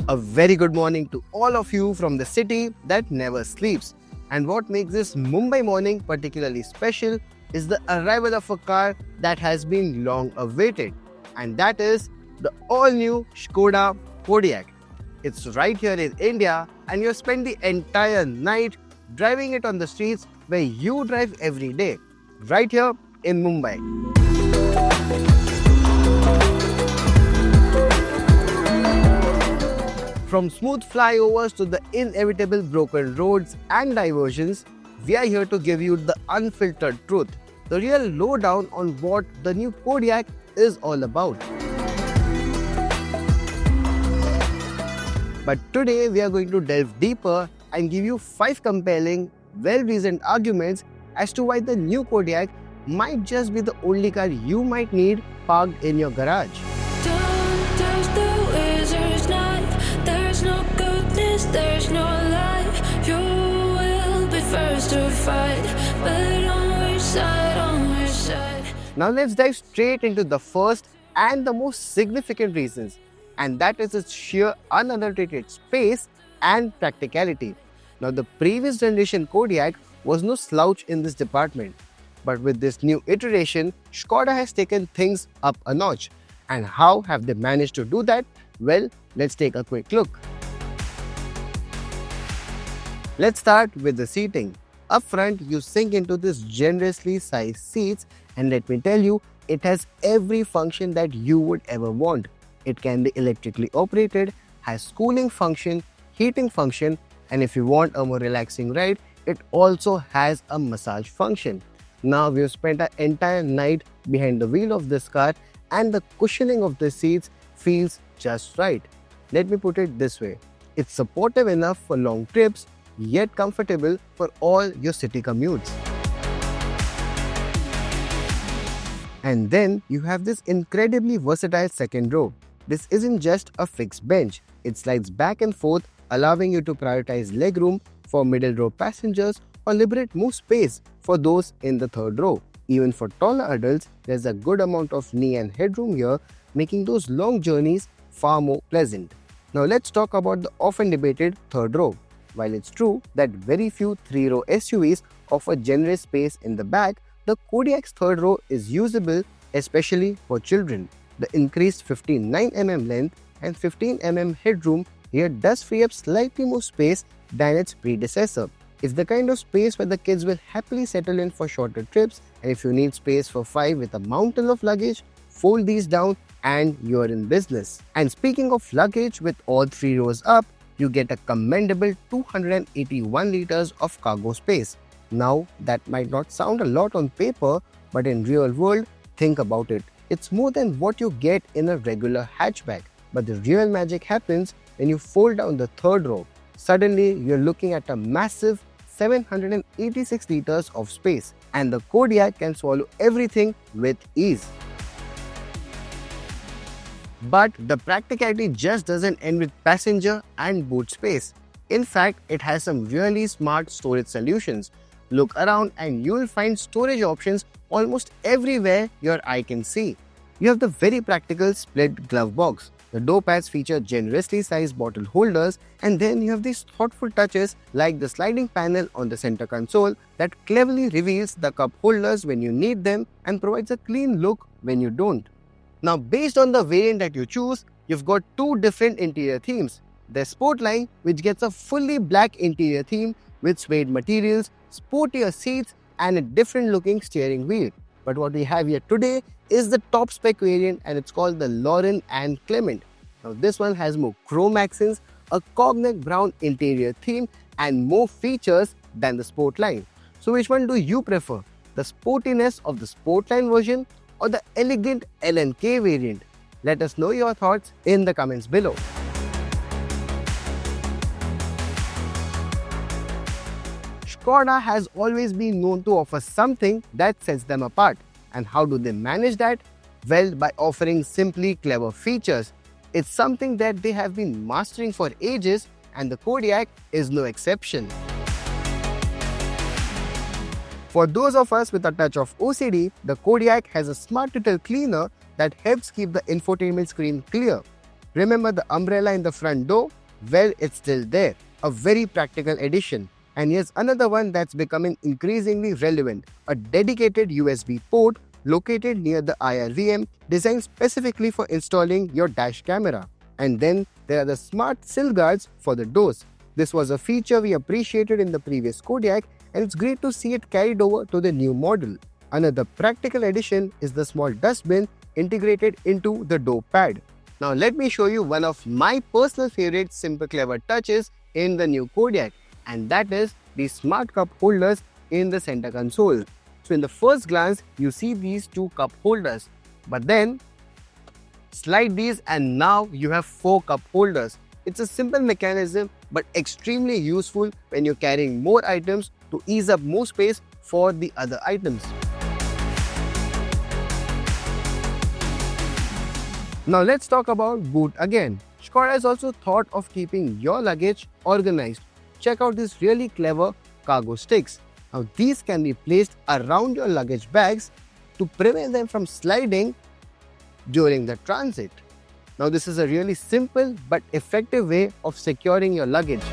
A very good morning to all of you from the city that never sleeps. And what makes this Mumbai morning particularly special is the arrival of a car that has been long awaited. And that is the all-new Skoda Kodiaq. It's right here in India and you'll spend the entire night driving it on the streets where you drive every day. Right here in Mumbai. From smooth flyovers to the inevitable broken roads and diversions, we are here to give you the unfiltered truth, the real lowdown on what the new Kodiaq is all about. But today we are going to delve deeper and give you 5 compelling, well-reasoned arguments as to why the new Kodiaq might just be the only car you might need parked in your garage. There's no life, you will be first to fight, but on which side? Now let's dive straight into the first and the most significant reasons, and that is its sheer unadulterated space and practicality. Now the previous generation Kodiaq was no slouch in this department, but with this new iteration, Skoda has taken things up a notch. And how have they managed to do that? Well, let's take a quick look. Let's start with the seating. Up front, you sink into this generously sized seats, and let me tell you, it has every function that you would ever want. It can be electrically operated, has cooling function, heating function, and if you want a more relaxing ride, it also has a massage function. Now we've spent our entire night behind the wheel of this car and the cushioning of the seats feels just right. Let me put it this way. It's supportive enough for long trips, yet comfortable for all your city commutes. And then you have this incredibly versatile second row. This isn't just a fixed bench. It slides back and forth, allowing you to prioritize legroom for middle row passengers or liberate more space for those in the third row. Even for taller adults, there's a good amount of knee and headroom here, making those long journeys far more pleasant. Now let's talk about the often debated third row. While it's true that very few 3-row SUVs offer generous space in the back, the Kodiaq's third row is usable, especially for children. The increased 59mm length and 15mm headroom here does free up slightly more space than its predecessor. It's the kind of space where the kids will happily settle in for shorter trips, and if you need space for 5 with a mountain of luggage, fold these down and you're in business. And speaking of luggage, with all 3 rows up, you get a commendable 281 liters of cargo space. Now, that might not sound a lot on paper, but in real world, think about it. It's more than what you get in a regular hatchback. But the real magic happens when you fold down the third row. Suddenly, you're looking at a massive 786 liters of space, and the Kodiaq can swallow everything with ease. But the practicality just doesn't end with passenger and boot space. In fact, it has some really smart storage solutions. Look around and you'll find storage options almost everywhere your eye can see. You have the very practical split glove box. The door pads feature generously sized bottle holders, and then you have these thoughtful touches like the sliding panel on the center console that cleverly reveals the cup holders when you need them and provides a clean look when you don't. Now, based on the variant that you choose, you've got 2 different interior themes. The Sport line, which gets a fully black interior theme with suede materials, sportier seats, and a different looking steering wheel. But what we have here today is the top spec variant, and it's called the Lauren and Clement. Now this one has more chrome accents, a cognac brown interior theme, and more features than the Sport line. So which one do you prefer? The sportiness of the Sport line version or the elegant L&K variant? Let us know your thoughts in the comments below. Skoda has always been known to offer something that sets them apart. And how do they manage that? Well, by offering simply clever features. It's something that they have been mastering for ages, and the Kodiaq is no exception. For those of us with a touch of OCD, the Kodiaq has a smart little cleaner that helps keep the infotainment screen clear. Remember the umbrella in the front door? Well, it's still there. A very practical addition. And here's another one that's becoming increasingly relevant. A dedicated USB port located near the IRVM, designed specifically for installing your dash camera. And then there are the smart sill guards for the doors. This was a feature we appreciated in the previous Kodiaq, and it's great to see it carried over to the new model. Another practical addition is the small dustbin integrated into the door pad. Now let me show you one of my personal favorite simple clever touches in the new Kodiaq, and that is the smart cup holders in the center console. So in the first glance, you see these two cup holders, but then slide these and now you have 4 cup holders. It's a simple mechanism but extremely useful when you're carrying more items to ease up more space for the other items. Now let's talk about boot again. Skoda has also thought of keeping your luggage organized. Check out these really clever cargo sticks. Now these can be placed around your luggage bags to prevent them from sliding during the transit. Now this is a really simple but effective way of securing your luggage.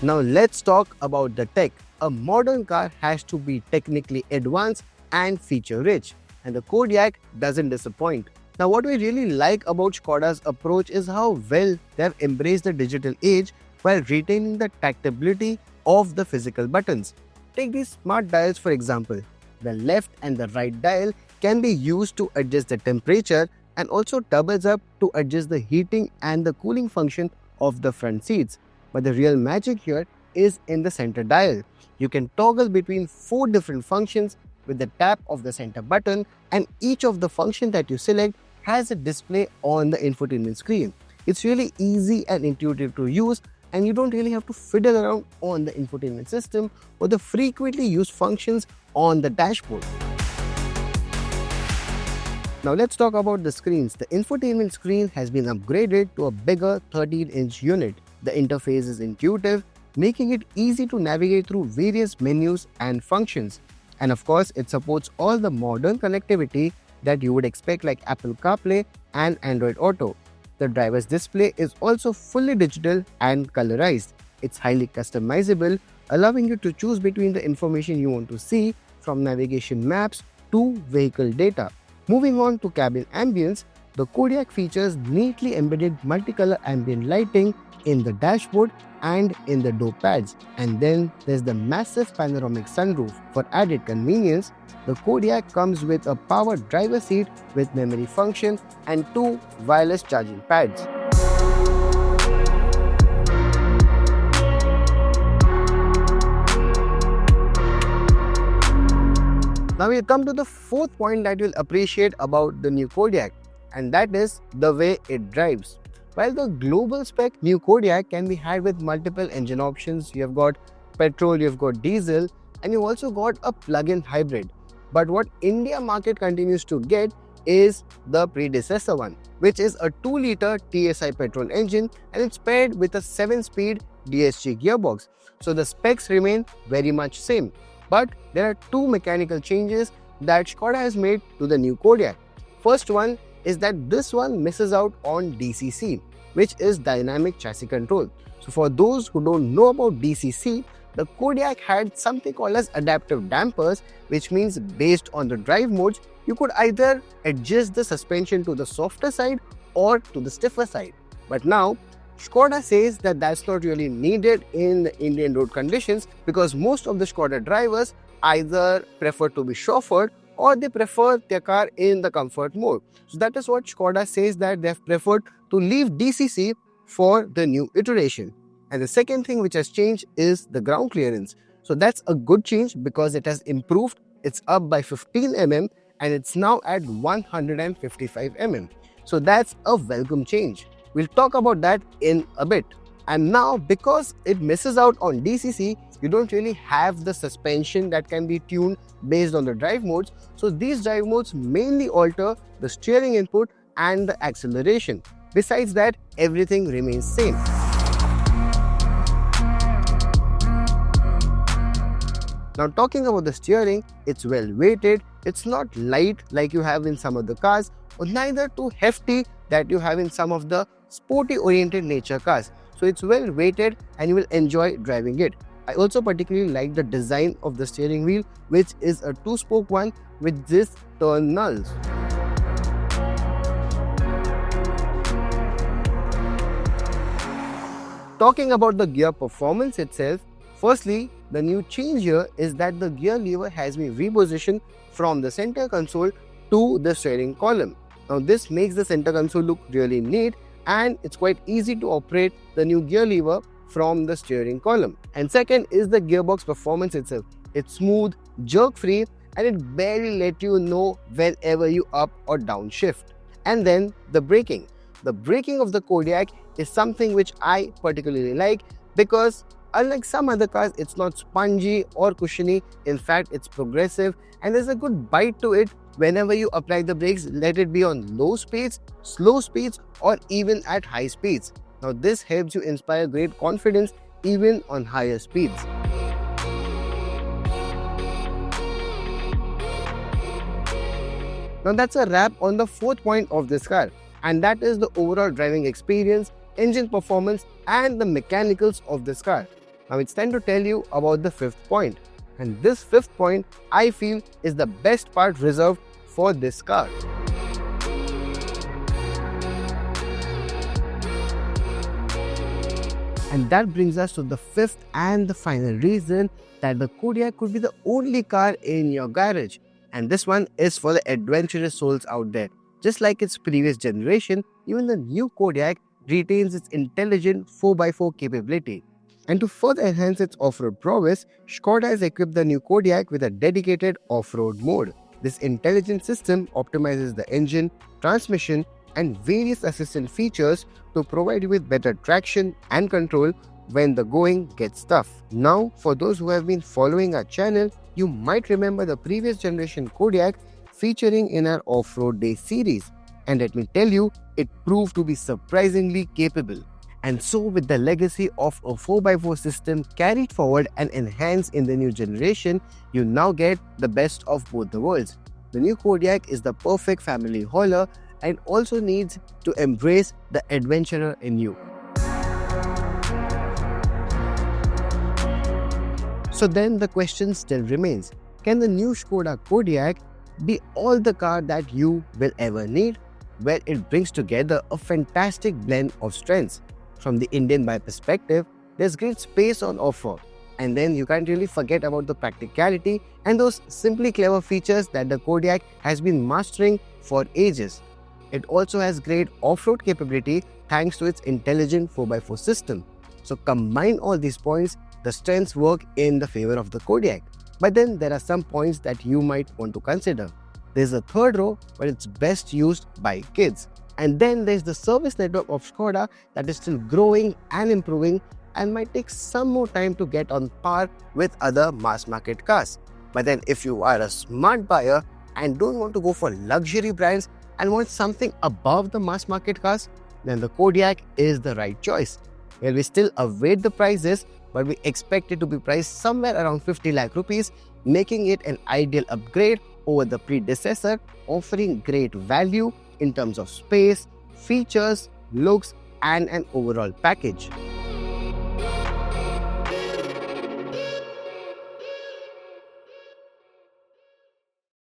Now let's talk about the tech. A modern car has to be technically advanced and feature-rich, and the Kodiaq doesn't disappoint. Now what we really like about Skoda's approach is how well they have embraced the digital age while retaining the tactability of the physical buttons. Take these smart dials for example. The left and the right dial can be used to adjust the temperature and also doubles up to adjust the heating and the cooling function of the front seats. But the real magic here is in the center dial. You can toggle between 4 different functions with the tap of the center button, and each of the function that you select has a display on the infotainment screen. It's really easy and intuitive to use, and you don't really have to fiddle around on the infotainment system or the frequently used functions on the dashboard. Now let's talk about the screens. The infotainment screen has been upgraded to a bigger 13-inch unit. The interface is intuitive, making it easy to navigate through various menus and functions. And of course, it supports all the modern connectivity that you would expect like Apple CarPlay and Android Auto. The driver's display is also fully digital and colorized. It's highly customizable, allowing you to choose between the information you want to see, from navigation maps to vehicle data. Moving on to cabin ambience, the Kodiaq features neatly embedded multicolor ambient lighting in the dashboard and in the door pads. And then there's the massive panoramic sunroof. For added convenience, the Kodiaq comes with a powered driver seat with memory function and 2 wireless charging pads. Now we'll come to the 4th point that you'll appreciate about the new Kodiaq, and that is the way it drives. While the global spec new Kodiaq can be had with multiple engine options, you have got petrol, you have got diesel, and you've also got a plug-in hybrid. But what India market continues to get is the predecessor one, which is a 2-liter TSI petrol engine, and it's paired with a 7-speed DSG gearbox. So the specs remain very much same. But there are 2 mechanical changes that Skoda has made to the new Kodiaq. First one is that this one misses out on DCC, which is dynamic chassis control. So for those who don't know about DCC, the Kodiaq had something called as adaptive dampers, which means based on the drive modes, you could either adjust the suspension to the softer side or to the stiffer side. But now, Skoda says that that's not really needed in the Indian road conditions, because most of the Skoda drivers either prefer to be chauffeured or they prefer their car in the comfort mode. So that is what Skoda says, that they have preferred to leave DCC for the new iteration. And the second thing which has changed is the ground clearance. So that's a good change because it has improved. It's up by 15 mm and it's now at 155 mm. So that's a welcome change. We'll talk about that in a bit. And now, because it misses out on DCC, you don't really have the suspension that can be tuned based on the drive modes. So these drive modes mainly alter the steering input and the acceleration. Besides that, everything remains same. Now talking about the steering, it's well weighted, it's not light like you have in some of the cars, or neither too hefty that you have in some of the sporty oriented nature cars. So it's well weighted and you will enjoy driving it. I also particularly like the design of the steering wheel, which is a 2-spoke one with this turn nulls. Talking about the gear performance itself, firstly, the new change here is that the gear lever has been repositioned from the center console to the steering column. Now this makes the center console look really neat, and it's quite easy to operate the new gear lever from the steering column. And second is the gearbox performance itself. It's smooth, jerk-free, and it barely let you know whenever you up or down shift. And then the braking. The braking of the Kodiaq is something which I particularly like because unlike some other cars, it's not spongy or cushiony. In fact, it's progressive and there's a good bite to it whenever you apply the brakes, let it be on low speeds, slow speeds, or even at high speeds. Now this helps you inspire great confidence even on higher speeds. Now that's a wrap on the fourth point of this car, and that is the overall driving experience, engine performance, and the mechanicals of this car. Now it's time to tell you about the fifth point, and this fifth point I feel is the best part reserved for this car. And that brings us to the fifth and the final reason that the Kodiaq could be the only car in your garage. And this one is for the adventurous souls out there. Just like its previous generation, even the new Kodiaq retains its intelligent 4x4 capability. And to further enhance its off-road prowess, Skoda has equipped the new Kodiaq with a dedicated off-road mode. This intelligent system optimizes the engine, transmission, and various assistant features to provide you with better traction and control when the going gets tough. Now, for those who have been following our channel, you might remember the previous generation Kodiaq featuring in our off-road day series. And let me tell you, it proved to be surprisingly capable. And so with the legacy of a 4x4 system carried forward and enhanced in the new generation, you now get the best of both the worlds. The new Kodiaq is the perfect family hauler and also needs to embrace the adventurer in you. So then the question still remains, can the new Skoda Kodiaq be all the car that you will ever need? Well, it brings together a fantastic blend of strengths. From the Indian buyer perspective, there's great space on offer. And then you can't really forget about the practicality and those simply clever features that the Kodiaq has been mastering for ages. It also has great off-road capability thanks to its intelligent 4x4 system. So combine all these points, the strengths work in the favor of the Kodiaq. But then there are some points that you might want to consider. There's a third row where it's best used by kids. And then there's the service network of Skoda that is still growing and improving and might take some more time to get on par with other mass market cars. But then if you are a smart buyer and don't want to go for luxury brands and want something above the mass market cars, then the Kodiaq is the right choice. Well, we still await the prices, but we expect it to be priced somewhere around 50 lakh rupees, making it an ideal upgrade over the predecessor, offering great value in terms of space, features, looks, and an overall package.